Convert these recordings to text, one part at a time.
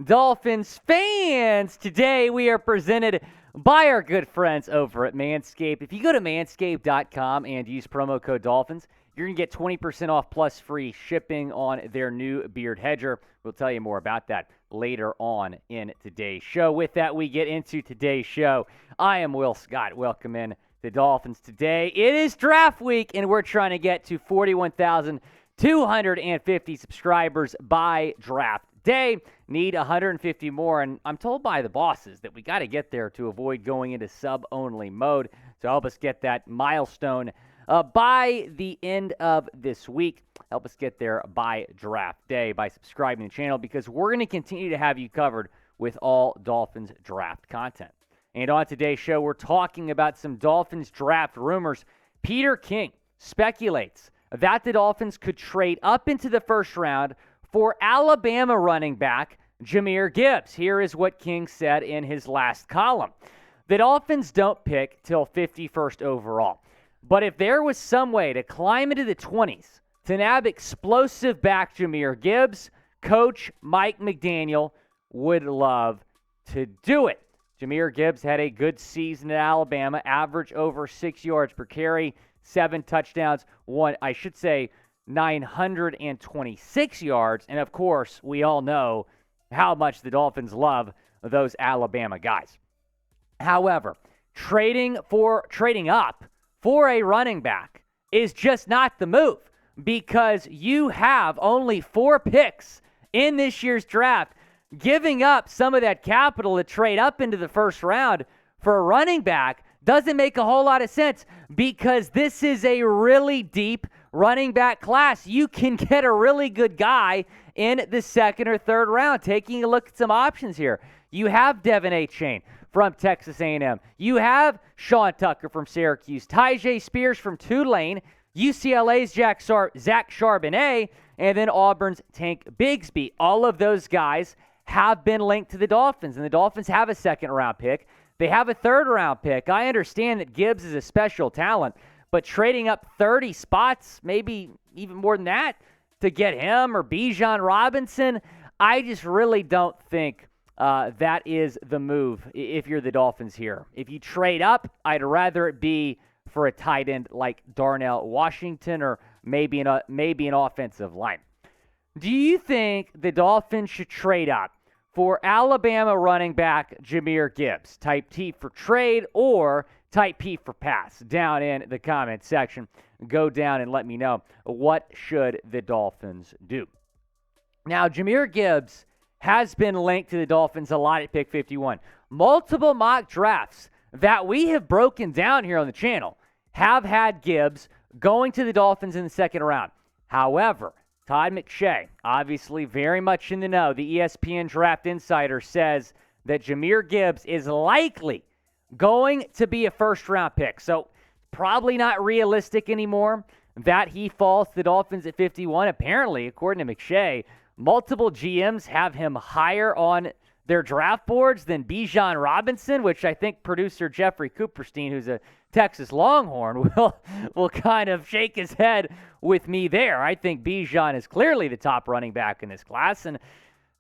Dolphins fans, today we are presented by our good friends over at Manscaped. If you go to manscaped.com and use promo code Dolphins, you're going to get 20% off plus free shipping on their new beard hedger. We'll tell you more about that later on in today's show. With that, we get into today's show. I am Will Scott. Welcome in the Dolphins today. It is draft week, and we're trying to get to 41,250 subscribers by draft day. Need 150 more, and I'm told by the bosses that we got to get there to avoid going into sub-only mode. So help us get that milestone by the end of this week. Help us get there by draft day by subscribing to the channel, because we're going to continue to have you covered with all Dolphins draft content. And on today's show, we're talking about some Dolphins draft rumors. Peter King speculates that the Dolphins could trade up into the first round for Alabama running back Jahmyr Gibbs. Here is what King said in his last column. The Dolphins don't pick till 51st overall. But if there was some way to climb into the 20s to nab explosive back Jamir Gibbs, Coach Mike McDaniel would love to do it. Jamir Gibbs had a good season at Alabama, average over 6 yards per carry, 7 touchdowns, 926 yards. And, of course, we all know how much the Dolphins love those Alabama guys. However, trading up for a running back is just not the move, because you have only 4 picks in this year's draft. Giving up some of that capital to trade up into the first round for a running back doesn't make a whole lot of sense, because this is a really deep running back class. You can get a really good guy in the second or third round. Taking a look at some options here. You have Devon Achane from Texas A&M. You have Sean Tucker from Syracuse, Tyjae Spears from Tulane, UCLA's Zach Charbonnet, and then Auburn's Tank Bigsby. All of those guys have been linked to the Dolphins, and the Dolphins have a second-round pick. They have a third-round pick. I understand that Gibbs is a special talent, but trading up 30 spots, maybe even more than that, to get him or Bijan Robinson, I just really don't think that is the move if you're the Dolphins here. If you trade up, I'd rather it be for a tight end like Darnell Washington, or maybe an offensive line. Do you think the Dolphins should trade up for Alabama running back Jahmyr Gibbs? Type T for trade or type P for pass down in the comment section. Go down and let me know, what should the Dolphins do? Now, Jahmyr Gibbs has been linked to the Dolphins a lot at pick 51. Multiple mock drafts that we have broken down here on the channel have had Gibbs going to the Dolphins in the second round. However, Todd McShay, obviously very much in the know, the ESPN Draft Insider, says that Jahmyr Gibbs is likely going to be a first-round pick. So probably not realistic anymore that he falls to the Dolphins at 51. Apparently, according to McShay, multiple GMs have him higher on their draft boards than Bijan Robinson, which I think producer Jeffrey Cooperstein, who's a Texas Longhorn, will kind of shake his head with me there. I think Bijan is clearly the top running back in this class, and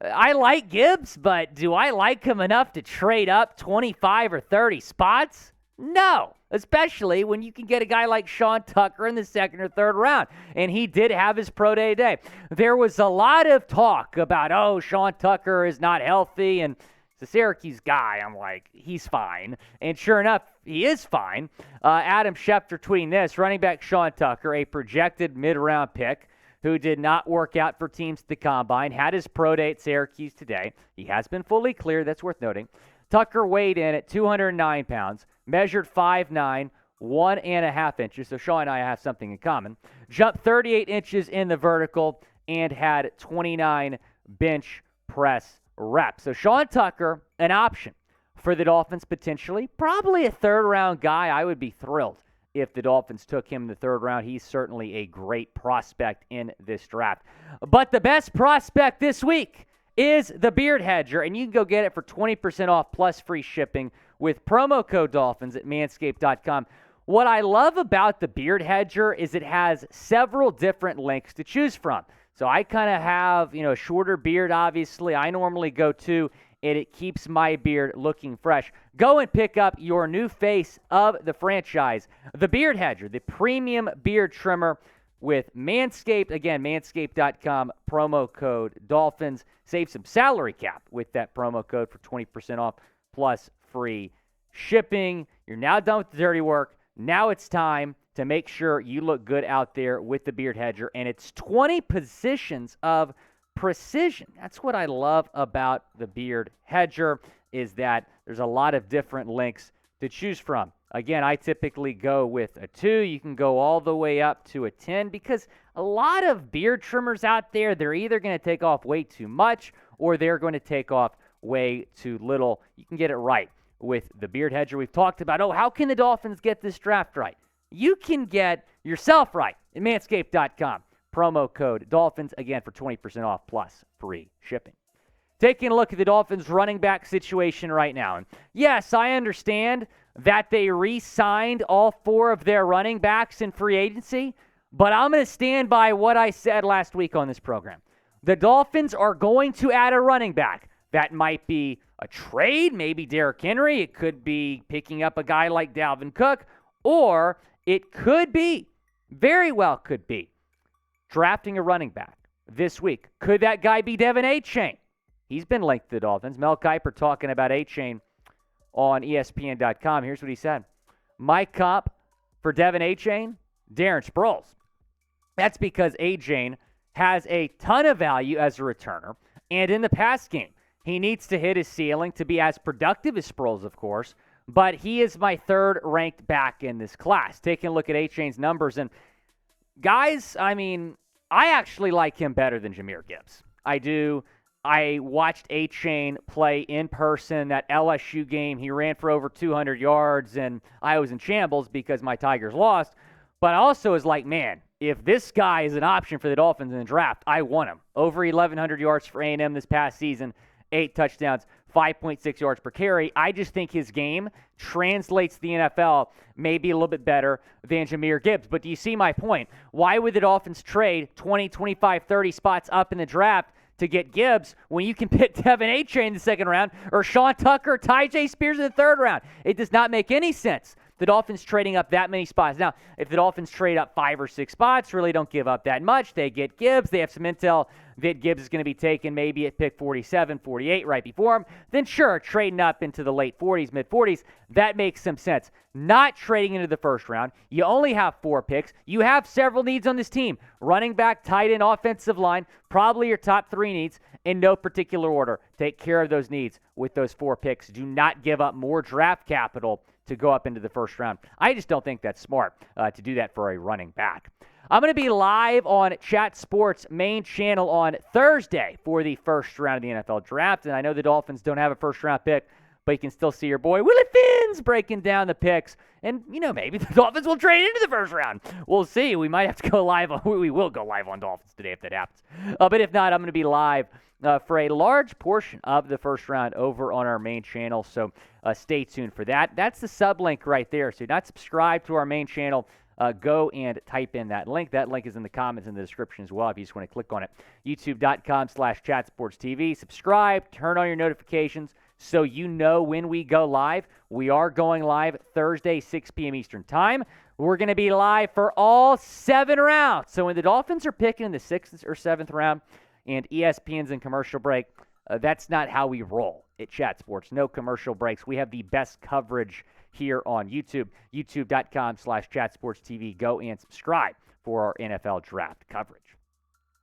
I like Gibbs, but do I like him enough to trade up 25 or 30 spots? No, especially when you can get a guy like Sean Tucker in the second or third round, and he did have his pro day today. There was a lot of talk about, Sean Tucker is not healthy, and it's a Syracuse guy. I'm like, he's fine. And sure enough, he is fine. Adam Schefter tweeting this: running back Sean Tucker, a projected mid-round pick who did not work out for teams at the Combine, had his pro day at Syracuse today. He has been fully cleared. That's worth noting. Tucker weighed in at 209 pounds, measured 5'9", 1.5 inches. So Sean and I have something in common. Jumped 38 inches in the vertical and had 29 bench press reps. So Sean Tucker, an option for the Dolphins potentially. Probably a third-round guy. I would be thrilled if the Dolphins took him in the third round. He's certainly a great prospect in this draft. But the best prospect this week is the beard hedger, and you can go get it for 20% off plus free shipping with promo code Dolphins at manscaped.com. What I love about the beard hedger is it has several different links to choose from. So I kind of have, a shorter beard, obviously. I normally go to, and it keeps my beard looking fresh. Go and pick up your new face of the franchise, the Beard Hedger, the premium beard trimmer with Manscaped. Again, manscaped.com, promo code Dolphins. Save some salary cap with that promo code for 20% off plus free shipping. You're now done with the dirty work. Now it's time to make sure you look good out there with the Beard Hedger, and it's 20 positions of precision. That's what I love about the Beard Hedger, is that there's a lot of different lengths to choose from. Again, I typically go with a 2. You can go all the way up to a 10 because a lot of beard trimmers out there, they're either going to take off way too much or they're going to take off way too little. You can get it right with the Beard Hedger. We've talked about, how can the Dolphins get this draft right? You can get yourself right at manscaped.com. Promo code Dolphins, again, for 20% off plus free shipping. Taking a look at the Dolphins running back situation right now. And yes, I understand that they re-signed all 4 of their running backs in free agency, but I'm going to stand by what I said last week on this program. The Dolphins are going to add a running back. That might be a trade, maybe Derrick Henry. It could be picking up a guy like Dalvin Cook, or it could be, very well could be, drafting a running back this week. Could that guy be Devon Achane? He's been linked to the Dolphins. Mel Kiper talking about Achane on ESPN.com. Here's what he said. My comp for Devon Achane, Darren Sproles. That's because Achane has a ton of value as a returner, and in the pass game, he needs to hit his ceiling to be as productive as Sproles, of course, but he is my 3rd ranked back in this class. Taking a look at Achane's numbers, and guys, I actually like him better than Jamir Gibbs. I do. I watched Achane play in person, that LSU game. He ran for over 200 yards, and I was in shambles because my Tigers lost. But I also was like, man, if this guy is an option for the Dolphins in the draft, I want him. Over 1,100 yards for A&M this past season, 8 touchdowns, 5.6 yards per carry. I just think his game translates to the NFL maybe a little bit better than Jahmyr Gibbs. But do you see my point? Why would the Dolphins trade 20, 25, 30 spots up in the draft to get Gibbs when you can pick Devon Achane in the 2nd round or Sean Tucker or Tyjae Spears in the 3rd round? It does not make any sense. The Dolphins trading up that many spots. Now, if the Dolphins trade up 5 or 6 spots, really don't give up that much. They get Gibbs. They have some intel that Gibbs is going to be taken maybe at pick 47, 48 right before him. Then sure, trading up into the late 40s, mid 40s, that makes some sense. Not trading into the 1st round. You only have 4 picks. You have several needs on this team. Running back, tight end, offensive line, probably your top 3 needs in no particular order. Take care of those needs with those 4 picks. Do not give up more draft capital to go up into the 1st round. I just don't think that's smart to do that for a running back. I'm going to be live on Chat Sports' main channel on Thursday for the 1st round of the NFL Draft, and I know the Dolphins don't have a 1st-round pick, but you can still see your boy Willie Finn's breaking down the picks, and, maybe the Dolphins will trade into the 1st round. We'll see. We might have to go live. We will go live on Dolphins Today if that happens. But if not, I'm going to be live for a large portion of the 1st round over on our main channel, so stay tuned for that. That's the sub link right there. So if you're not subscribed to our main channel, go and type in that link. That link is in the comments in the description as well if you just want to click on it. YouTube.com/ChatSportsTV. Subscribe, turn on your notifications so you know when we go live. We are going live Thursday, 6 p.m. Eastern Time. We're going to be live for all 7 rounds. So when the Dolphins are picking in the 6th or 7th round and ESPN's in commercial break, that's not how we roll at Chat Sports. No commercial breaks. We have the best coverage here on YouTube, youtube.com/ChatSportsTV. Go and subscribe for our NFL draft coverage.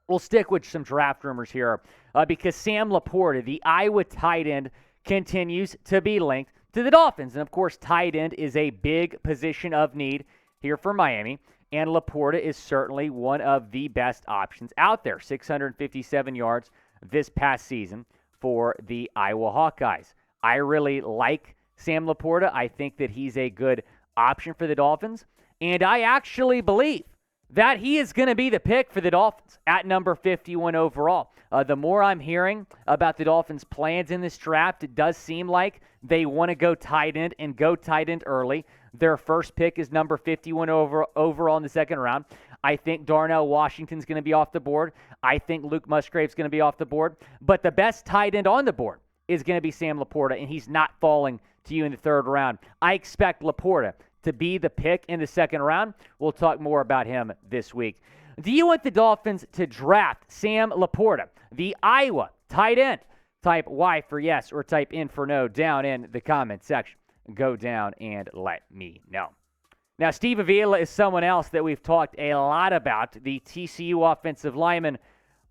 We'll stick with some draft rumors here because Sam Laporta, the Iowa tight end, continues to be linked to the Dolphins. And, of course, tight end is a big position of need here for Miami. And Laporta is certainly one of the best options out there. 657 yards this past season for the Iowa Hawkeyes. I really like Sam Laporta. I think that he's a good option for the Dolphins. And I actually believe that he is going to be the pick for the Dolphins at number 51 overall. The more I'm hearing about the Dolphins' plans in this draft, it does seem like they want to go tight end and go tight end early. Their first pick is number 51 overall in the 2nd round. I think Darnell Washington's going to be off the board. I think Luke Musgrave's going to be off the board. But the best tight end on the board is going to be Sam Laporta, and he's not falling to you in the third round. I expect Laporta to be the pick in the second round. We'll talk more about him this week. Do you want the Dolphins to draft Sam Laporta, the Iowa tight end? Type Y for yes or type in for no down in the comment section. Go down and let me know. Now, Steve Avila is someone else that we've talked a lot about, the TCU offensive lineman.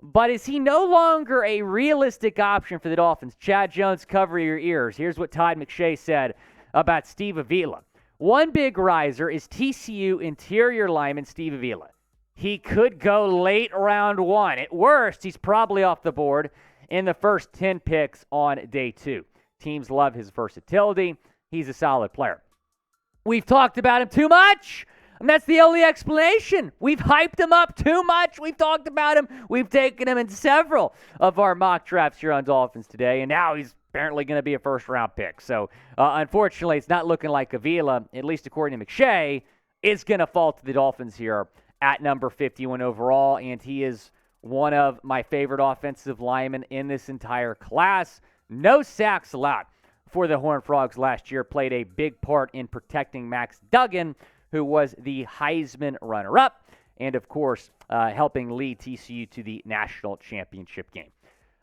But is he no longer a realistic option for the Dolphins? Chad Jones, cover your ears. Here's what Todd McShay said about Steve Avila. One big riser is TCU interior lineman Steve Avila. He could go late round 1. At worst, he's probably off the board in the first 10 picks on day 2. Teams love his versatility. He's a solid player. We've talked about him too much, and that's the only explanation. We've hyped him up too much. We've talked about him. We've taken him in several of our mock drafts here on Dolphins Today, and now he's apparently going to be a first-round pick. So, unfortunately, it's not looking like Avila, at least according to McShay, is going to fall to the Dolphins here at number 51 overall, and he is one of my favorite offensive linemen in this entire class. No sacks allowed for the Horned Frogs last year. Played a big part in protecting Max Duggan, who was the Heisman runner-up, and, of course, helping lead TCU to the national championship game.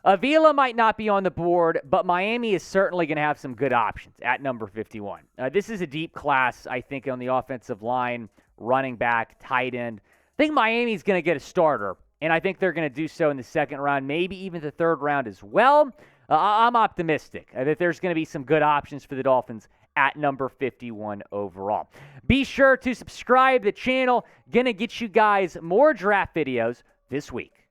Avila might not be on the board, but Miami is certainly going to have some good options at number 51. This is a deep class, I think, on the offensive line, running back, tight end. I think Miami's going to get a starter, and I think they're going to do so in the second round, maybe even the third round as well. I'm optimistic that there's going to be some good options for the Dolphins at number 51 overall. Be sure to subscribe to the channel. Going to get you guys more draft videos this week.